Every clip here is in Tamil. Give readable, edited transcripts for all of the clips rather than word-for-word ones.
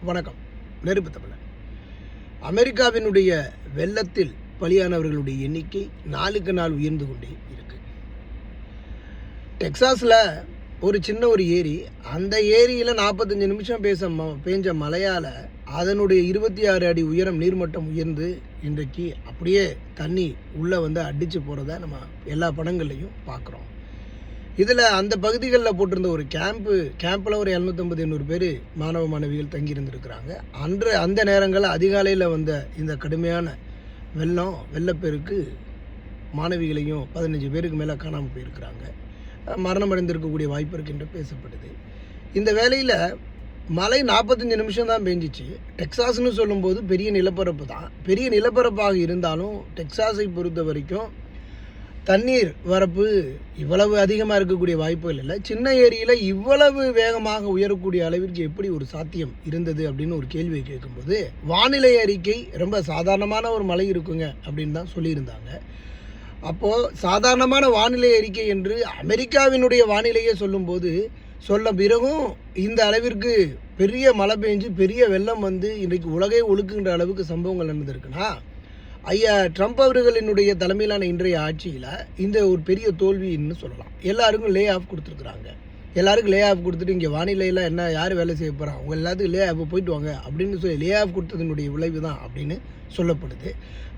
வணக்கம். நெருப்பு தமிழன். அமெரிக்காவினுடைய வெள்ளத்தில் பலியானவர்களுடைய எண்ணிக்கை நாளுக்கு நாள் உயர்ந்து கொண்டே இருக்கு. டெக்சாஸில் ஒரு சின்ன ஏரி, அந்த ஏரியில் 45 நிமிஷம் பேஞ்ச மழையால் அதனுடைய 26 அடி உயரம் நீர்மட்டம் உயர்ந்து இன்றைக்கு அப்படியே தண்ணி உள்ளே அடித்து போகிறத நம்ம எல்லா படங்கள்லையும் பார்க்குறோம். இதில் அந்த பகுதிகளில் போட்டிருந்த ஒரு கேம்பில் ஒரு 750-800 பேர் மாணவ மாணவிகள் தங்கியிருந்துருக்கிறாங்க. அந்த நேரங்களில் அதிகாலையில் வந்த இந்த கடுமையான வெள்ளப்பெருக்கு மாணவிகளையும் 15 பேருக்கு மேலே காணாமல் போயிருக்கிறாங்க. மரணம் அடைந்திருக்கக்கூடிய வாய்ப்பு இருக்குன்ற பேசப்படுது. இந்த வேளையில் மழை 45 நிமிஷம் தான் பெஞ்சிச்சு. டெக்சாஸ்னு சொல்லும்போது பெரிய நிலப்பரப்பு தான். பெரிய நிலப்பரப்பாக இருந்தாலும் டெக்சாஸை பொறுத்த வரைக்கும் தண்ணீர் வரப்பு இவ்வளவு அதிகமாக இருக்கக்கூடிய வாய்ப்புகள் இல்லை. சின்ன ஏரியில் இவ்வளவு வேகமாக உயரக்கூடிய அளவிற்கு எப்படி ஒரு சாத்தியம் இருந்தது அப்படின்னு ஒரு கேள்வியை கேட்கும்போது, வானிலை அறிக்கை ரொம்ப சாதாரணமான ஒரு மழை இருக்குங்க அப்படின்னு தான் சொல்லியிருந்தாங்க. அப்போது சாதாரணமான வானிலை அறிக்கை என்று அமெரிக்காவினுடைய வானிலையை சொல்ல பிறகும் இந்த அளவிற்கு பெரிய மழை பெஞ்சு பெரிய வெள்ளம் இன்றைக்கு உலகை ஒழுக்குகின்ற அளவுக்கு சம்பவங்கள் நடந்திருக்குன்னா, ஐயா ட்ரம்ப் அவர்களினுடைய தலைமையிலான இன்றைய ஆட்சியில் இந்த ஒரு பெரிய தோல்வின்னு சொல்லலாம். எல்லாருக்கும் லே ஆஃப் கொடுத்துருக்குறாங்க. எல்லாருக்கும் லே ஆஃப் கொடுத்துட்டு இங்கே வானிலையெல்லாம் என்ன யார் வேலை செய்ய போகிறாங்க, அவங்க எல்லாத்துக்கும் லே ஆஃப் போயிட்டு வாங்க அப்படின்னு சொல்லி லே ஆஃப் கொடுத்ததனுடைய விளைவு தான் அப்படின்னு சொல்லப்படுது.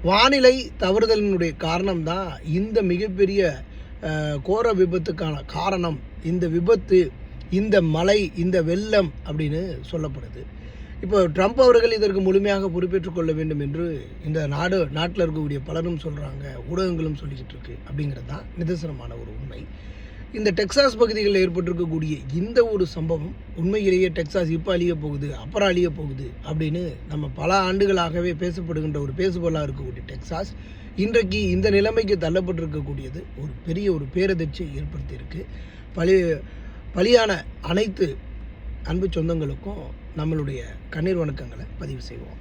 வானிலை தவறுதலினுடைய காரணம்தான் இந்த மிகப்பெரிய கோர விபத்துக்கான காரணம். இந்த விபத்து, இந்த மழை, இந்த வெள்ளம் அப்படின்னு சொல்லப்படுது. இப்போ ட்ரம்ப் அவர்கள் இதற்கு முழுமையாக பொறுப்பேற்றுக் கொள்ள வேண்டும் என்று இந்த நாட்டில் இருக்கக்கூடிய பலரும் சொல்கிறாங்க, ஊடகங்களும் சொல்லிக்கிட்டு இருக்கு. அப்படிங்கிறது தான் நிதர்சனமான ஒரு உண்மை. இந்த டெக்சாஸ் பகுதிகளில் ஏற்பட்டிருக்கக்கூடிய இந்த ஒரு சம்பவம் உண்மையிலேயே டெக்சாஸ் இப்போ அழிய போகுது, அப்புறம் அழிய போகுது அப்படின்னு நம்ம பல ஆண்டுகளாகவே பேசப்படுகின்ற ஒரு பேசுபொருளாக இருக்கக்கூடிய டெக்சாஸ் இன்றைக்கு இந்த நிலைமைக்கு தள்ளப்பட்டிருக்கக்கூடியது ஒரு பெரிய ஒரு பேரதிர்ச்சியை ஏற்படுத்தியிருக்கு. பலியான அனைத்து அன்பு சொந்தங்களுக்கும் நம்மளுடைய கண்ணீர் வணக்கங்களை பதிவு செய்வோம்.